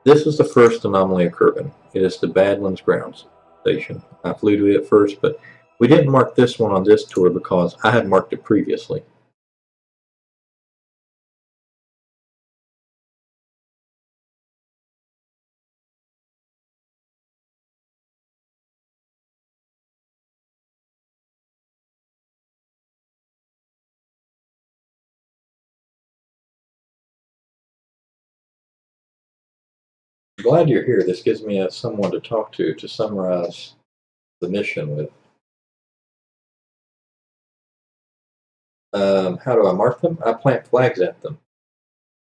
This is the first anomaly occurring. It is the Badlands ground station. I flew to it first, but we didn't mark this one on this tour because I had marked it previously. I'm glad you're here. This gives me someone to talk to summarize the mission with. How do I mark them? I plant flags at them.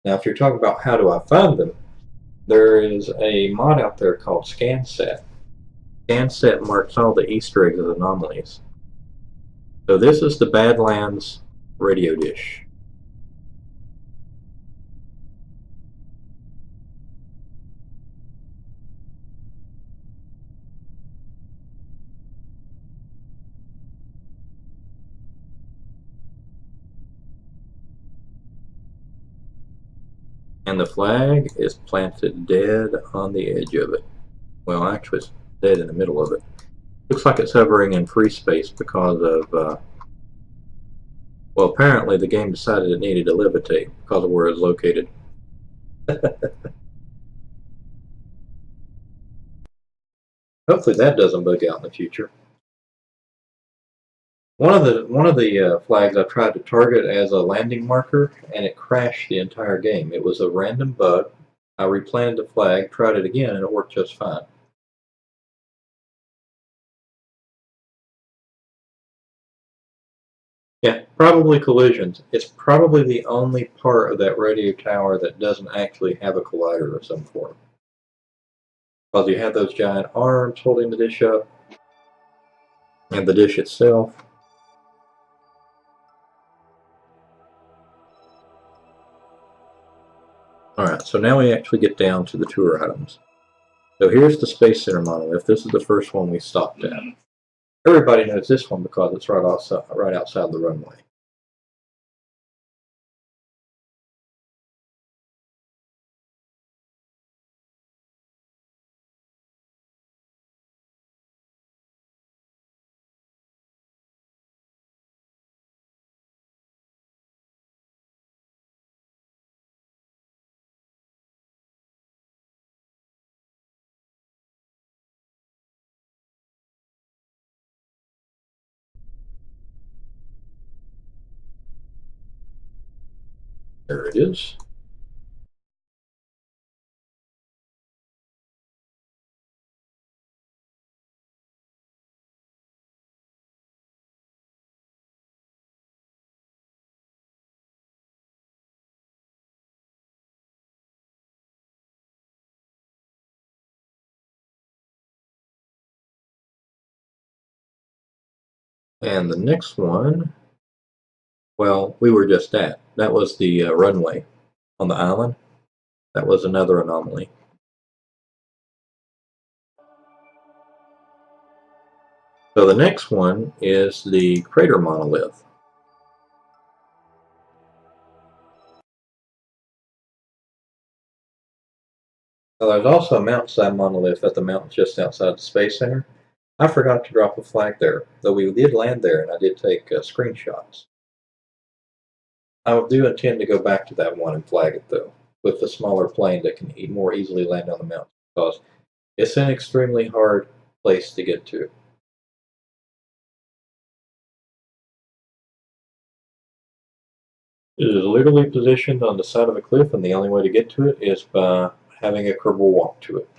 Now, if you're talking about how do I find them, there is a mod out there called ScanSet. ScanSet marks all the Easter eggs as anomalies. So this is the Badlands radio dish. And the flag is planted dead on the edge of it. Well, actually, it's dead in the middle of it. Looks like it's hovering in free space because of, well, apparently the game decided it needed to levitate because of where it's located. Hopefully that doesn't bug out in the future. One of the flags I tried to target as a landing marker, and it crashed the entire game. It was a random bug. I replanted the flag, tried it again, and it worked just fine. Yeah, probably collisions. It's probably the only part of that radio tower that doesn't actually have a collider of some form. Because you have those giant arms holding the dish up, and the dish itself. Alright, so now we actually get down to the tour items. So here's the Space Center monolith. This is the first one we stopped at. Everybody knows this one because it's right outside the runway. There it is. And the next one, well, we were just at. That was the runway on the island. That was another anomaly. So the next one is the crater monolith. Now there's also a mountainside monolith at the mountains just outside the Space Center. I forgot to drop a flag there, though we did land there and I did take screenshots. I do intend to go back to that one and flag it though, with the smaller plane that can more easily land on the mountain, because it's an extremely hard place to get to. It is literally positioned on the side of a cliff, and the only way to get to it is by having a Kerbal walk to it.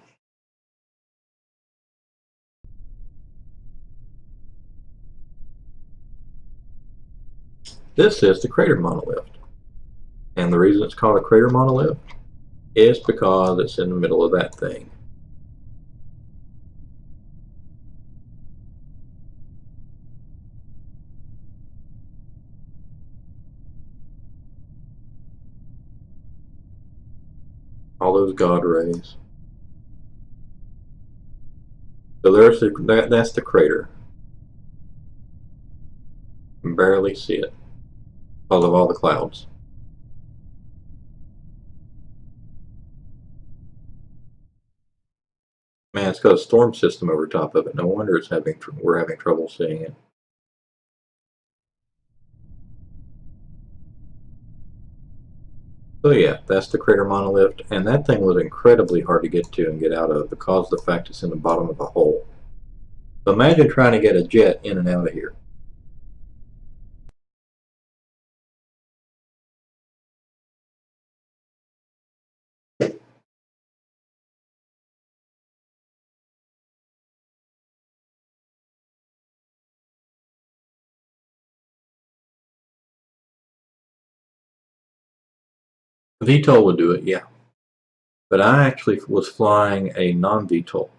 This is the crater monolith. And the reason it's called a crater monolith is because it's in the middle of that thing. All those God rays. So that's the crater. You can barely see it because of all the clouds. Man, it's got a storm system over top of it. No wonder we're having trouble seeing it. So yeah, that's the crater monolith, and that thing was incredibly hard to get to and get out of because of the fact it's in the bottom of a hole. So imagine trying to get a jet in and out of here. VTOL would do it, yeah. But I actually was flying a non-VTOL.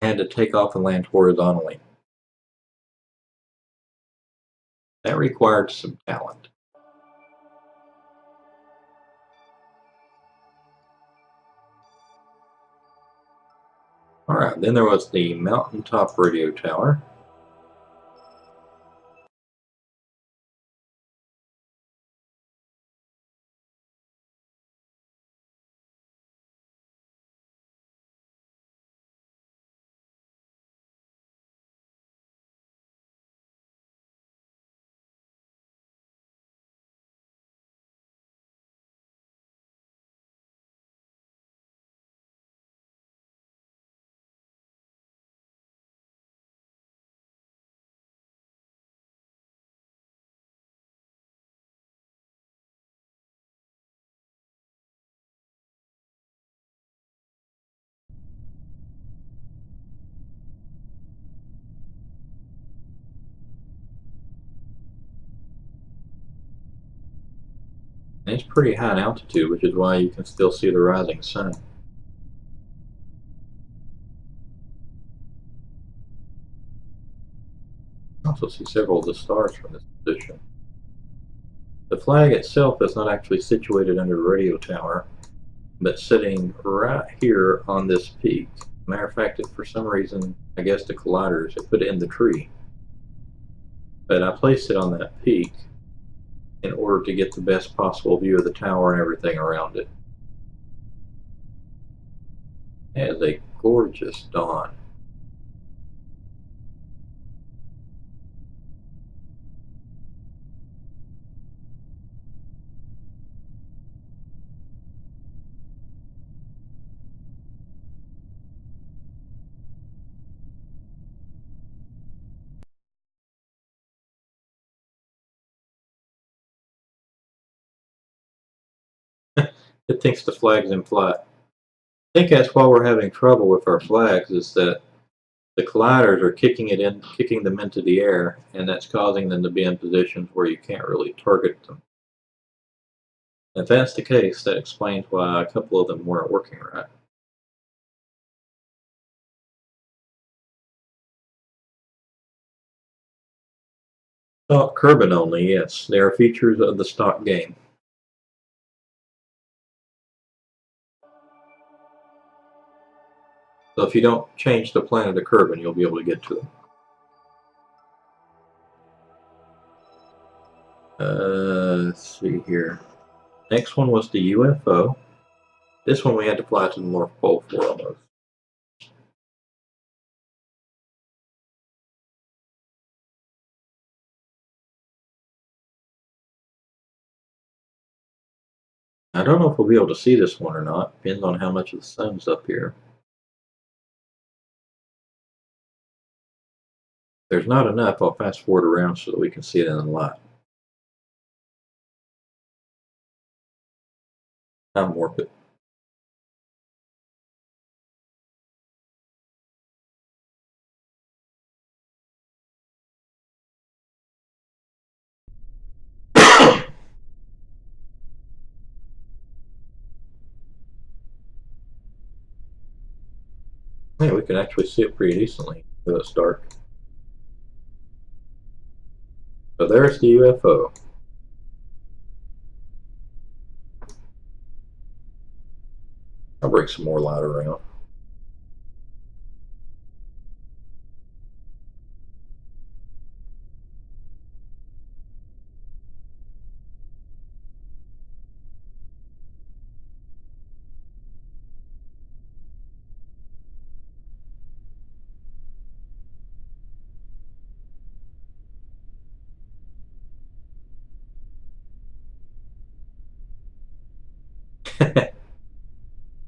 I had to take off and land horizontally. That required some talent. Alright, then there was the mountaintop radio tower. And it's pretty high in altitude, which is why you can still see the rising sun. Also see several of the stars from this position. The flag itself is not actually situated under the radio tower, but sitting right here on this peak. Matter of fact, for some reason, I guess the colliders, they put it in the tree. But I placed it on that peak in order to get the best possible view of the tower and everything around it. It has a gorgeous dawn. It thinks the flag's in flight. I think that's why we're having trouble with our flags, is that the colliders are kicking them into the air, and that's causing them to be in positions where you can't really target them. If that's the case, that explains why a couple of them weren't working right. Stock Kerbin only, yes. They are features of the stock game. So if you don't change the planet to Kerbin, you'll be able to get to them. Let's see here. Next one was the UFO. This one we had to fly to the North Pole for almost. I don't know if we'll be able to see this one or not. Depends on how much of the sun's up here. If there's not enough, I'll fast forward around so that we can see it in the light. I'm warp it. Yeah, we can actually see it pretty decently, though it's dark. So there's the UFO. I'll bring some more light around.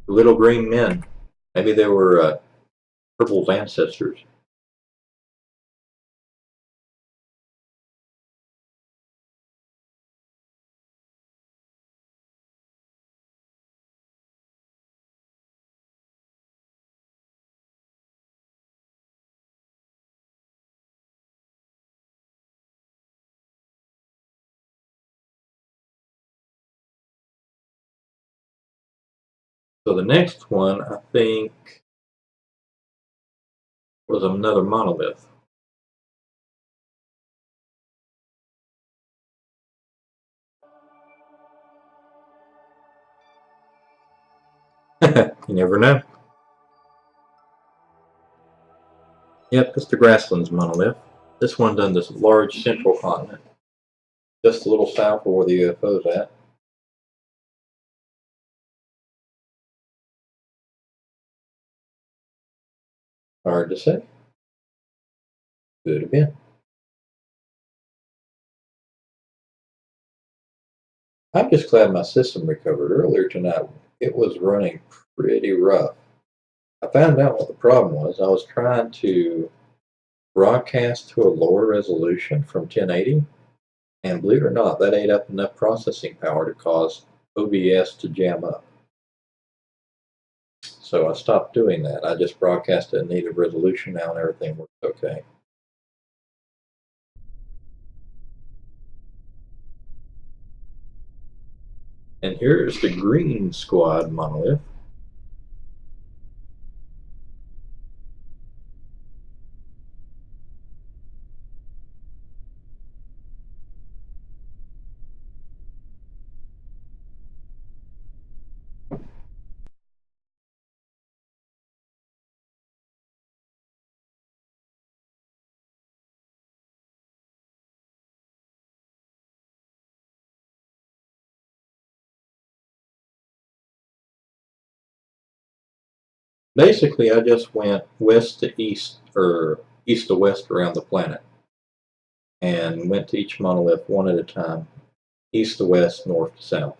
Little green men. Maybe they were Purple's ancestors. So the next one, I think, was another monolith. You never know. Yep, it's the Grasslands monolith. This one's on this large central continent, just a little south of where the UFO's at. Hard to say. Could have been. I'm just glad my system recovered. Earlier tonight, it was running pretty rough. I found out what the problem was. I was trying to broadcast to a lower resolution from 1080, and believe it or not, that ate up enough processing power to cause OBS to jam up. So I stopped doing that. I just broadcast at native resolution now, and everything works okay. And here's the Green Squad monolith. Basically, I just went west to east, or east to west around the planet, and went to each monolith one at a time, east to west, north to south.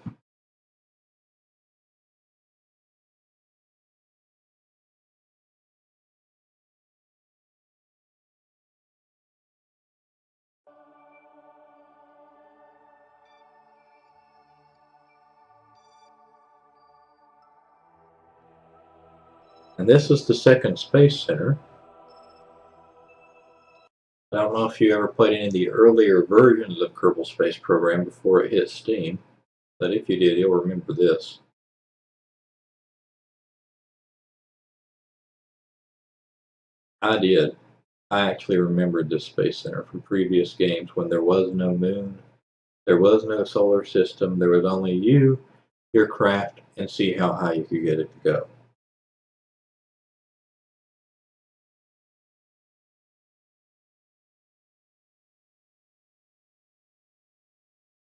And this is the second Space Center. I don't know if you ever played any of the earlier versions of Kerbal Space Program before it hit Steam, but if you did, you'll remember this. I did. I actually remembered this Space Center from previous games when there was no moon, there was no solar system, there was only you, your craft, and see how high you could get it to go.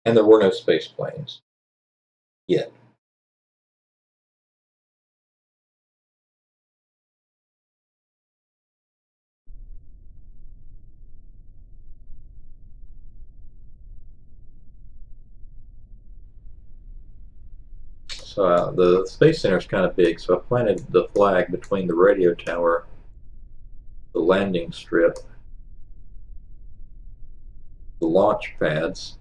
And there were no space planes yet. So the Space Center is kind of big, so I planted the flag between the radio tower, the landing strip, the launch pads,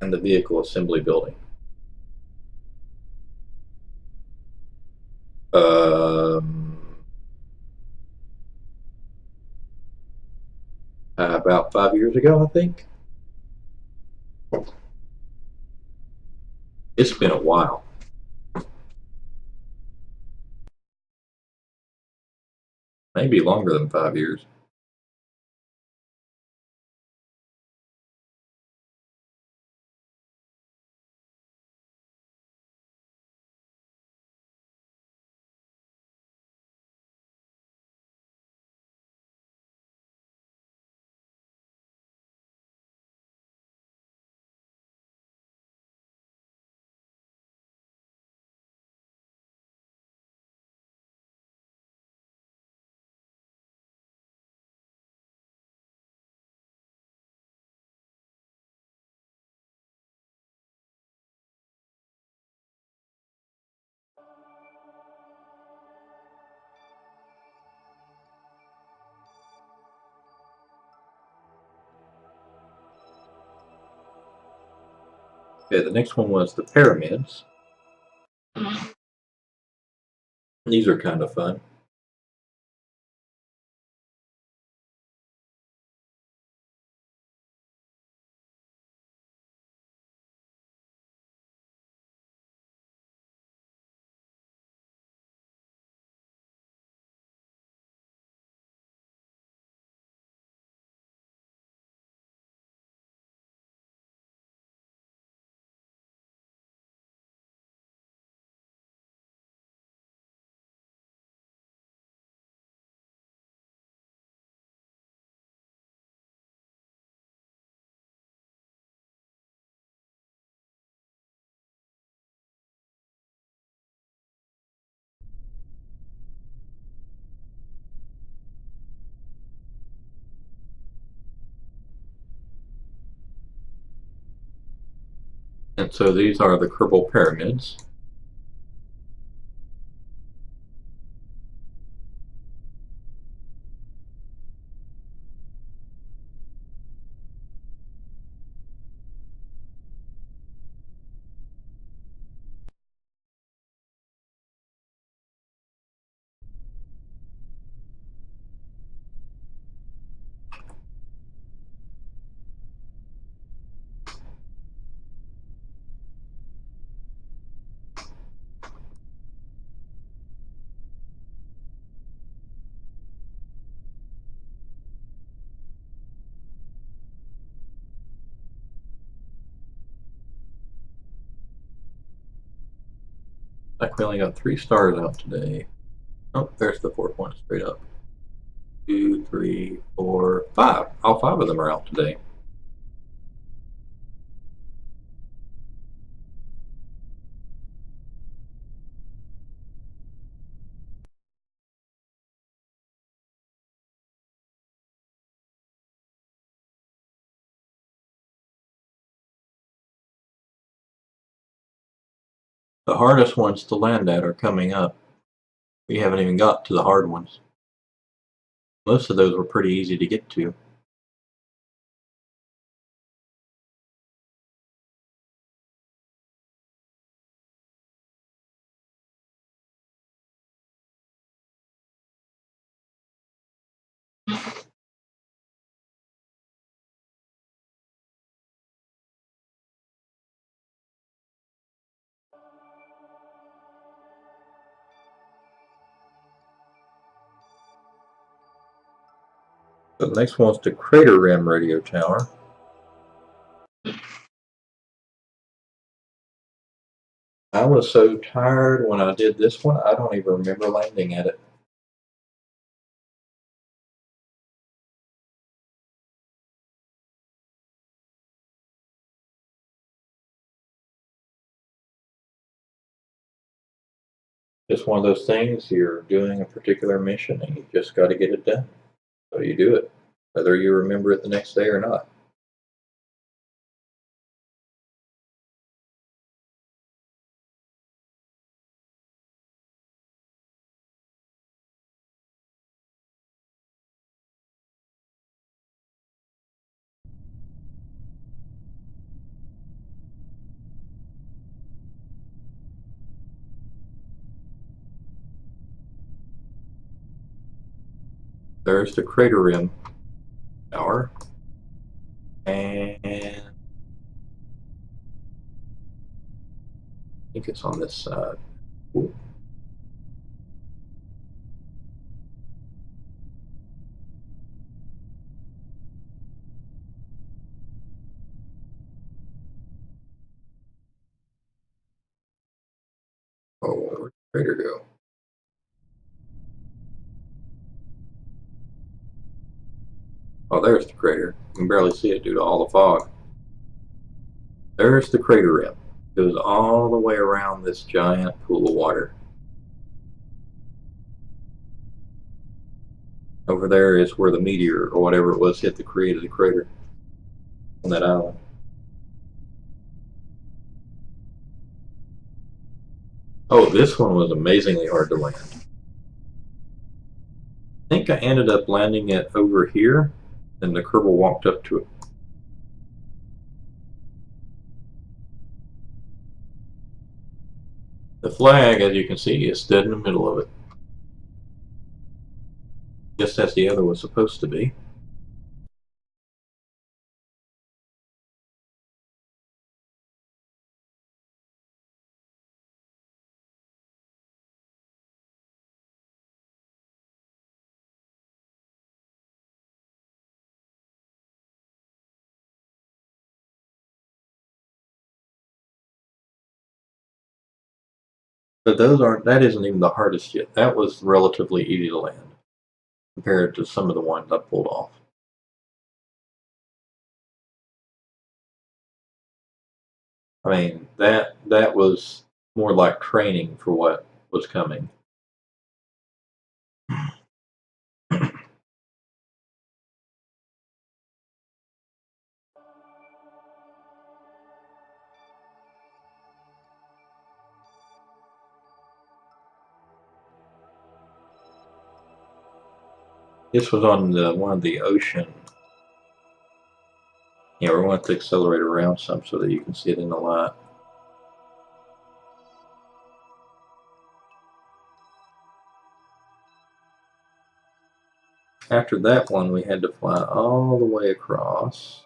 and the vehicle assembly building. Um, about 5 years ago, I think. It's been a while. Maybe longer than 5 years. Okay, the next one was the pyramids. These are kind of fun. And so these are the Kerbal pyramids. Like we only got 3 stars out today. Oh, there's the 4th one straight up. 2, 3, 4, 5. All 5 of them are out today. The hardest ones to land at are coming up. We haven't even got to the hard ones. Most of those were pretty easy to get to. So the next one's the Crater Rim Radio Tower. I was so tired when I did this one, I don't even remember landing at it. Just one of those things, you're doing a particular mission and you just got to get it done. So you do it, whether you remember it the next day or not. There's the Crater Rim Tower. And I think it's on this side. Ooh. Oh, where'd the crater go? Oh, there's the crater. You can barely see it due to all the fog. There's the crater rim. It goes all the way around this giant pool of water. Over there is where the meteor or whatever it was hit the created the crater on that island. Oh, this one was amazingly hard to land. I think I ended up landing it over here, and the Kerbal walked up to it. The flag, as you can see, is dead in the middle of it, just as the other was supposed to be. But that isn't even the hardest yet. That was relatively easy to land compared to some of the ones I pulled off. I mean, that was more like training for what was coming. This was on one of the ocean. Yeah, we want to accelerate around some so that you can see it in the light. After that one, we had to fly all the way across.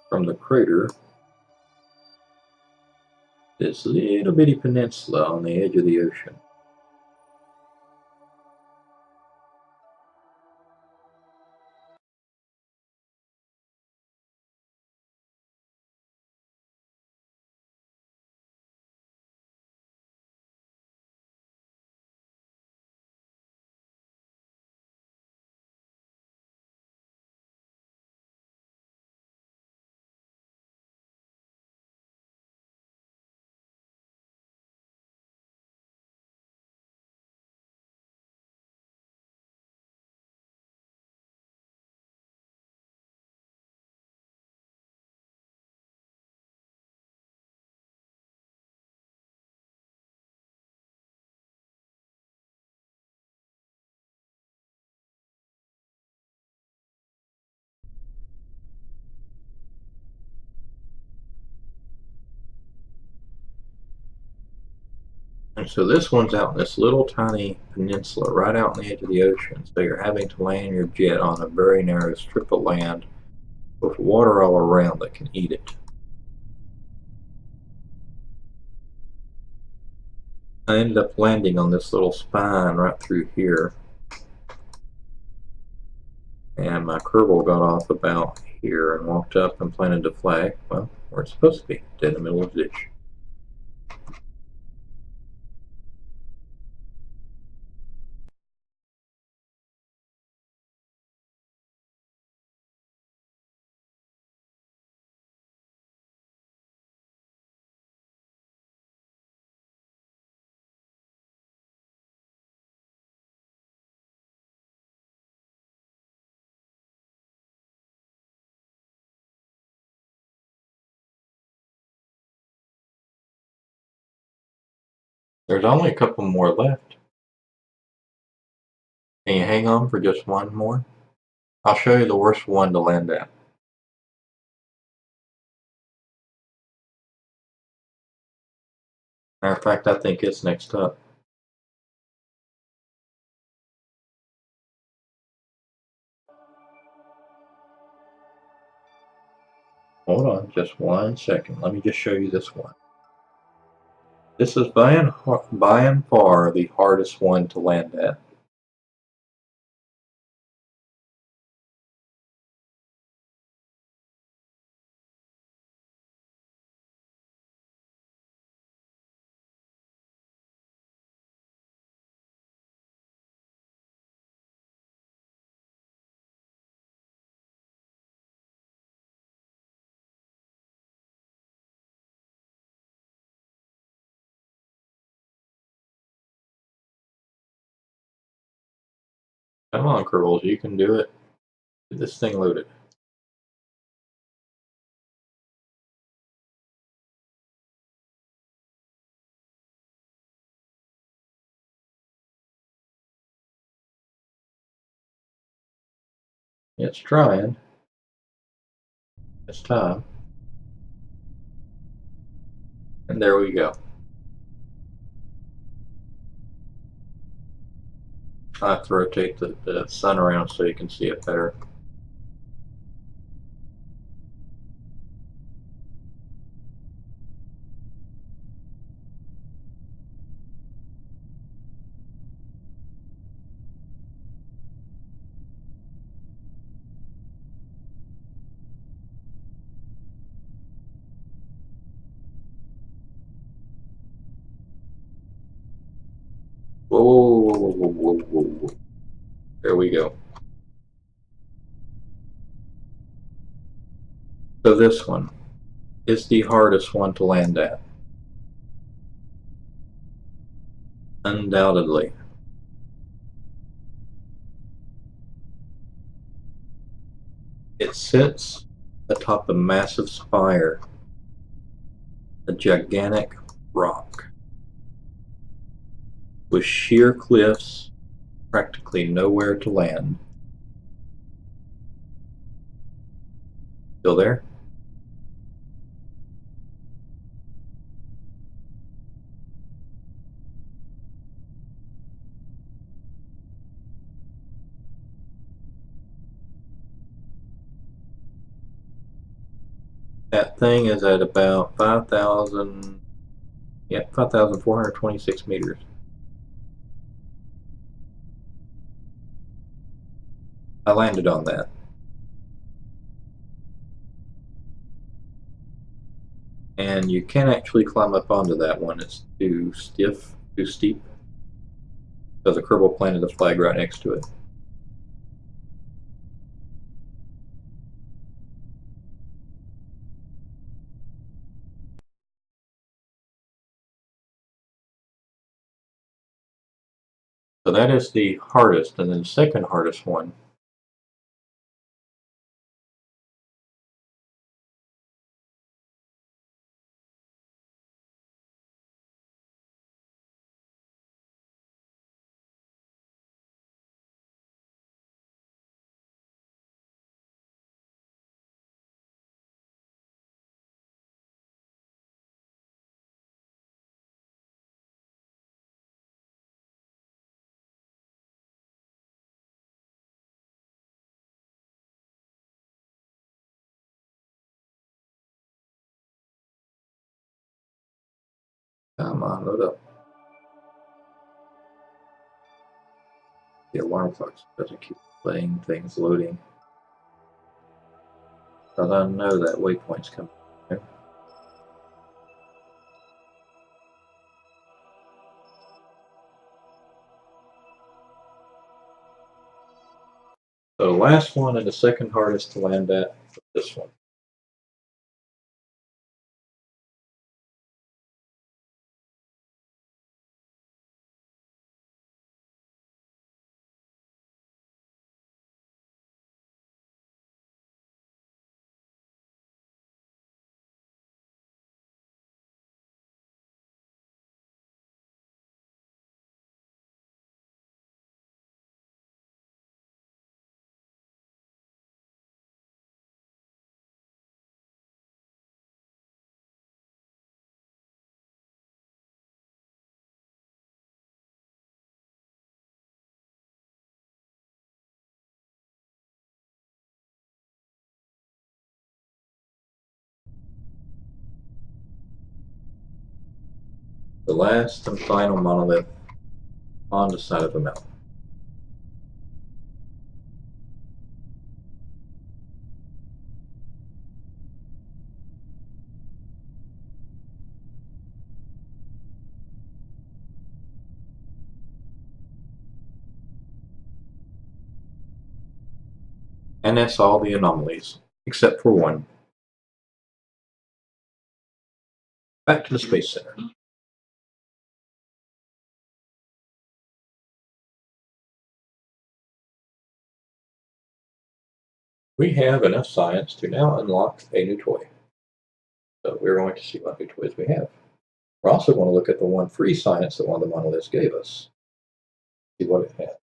From the crater, this little bitty peninsula on the edge of the ocean. And so this one's out in this little tiny peninsula right out on the edge of the ocean. So you're having to land your jet on a very narrow strip of land with water all around that can eat it. I ended up landing on this little spine right through here. And my Kerbal got off about here and walked up and planted the flag, well, where it's supposed to be, dead in the middle of the ditch. There's only a couple more left. Can you hang on for just one more? I'll show you the worst one to land at. Matter of fact, I think it's next up. Hold on just 1 second. Let me just show you this one. This is by and far the hardest one to land at. Come on, Curls, you can do it. Get this thing loaded. It's trying. It's time. And there we go. I have to rotate the sun around so you can see it better. Whoa, whoa, whoa, whoa, whoa, whoa, whoa. There we go. So this one is the hardest one to land at. Undoubtedly. It sits atop a massive spire, a gigantic rock, with sheer cliffs, practically nowhere to land. Still there? That thing is at about 5,000, yeah, 5,426 meters. I landed on that. And you can't actually climb up onto that one. It's too stiff, too steep. So the Kerbal planted a flag right next to it. So that is the hardest, and then the second hardest one come on, load up. The alarm clock doesn't keep playing things loading. Because I know that waypoint's coming. So the last one and the second hardest to land at was this one. The last and final monolith on the side of the mountain. And that's all the anomalies, except for one. Back to the Space Center. We have enough science to now unlock a new toy. So we're going to see what new toys we have. We're also going to look at the one free science that one of the monoliths gave us. See what it has.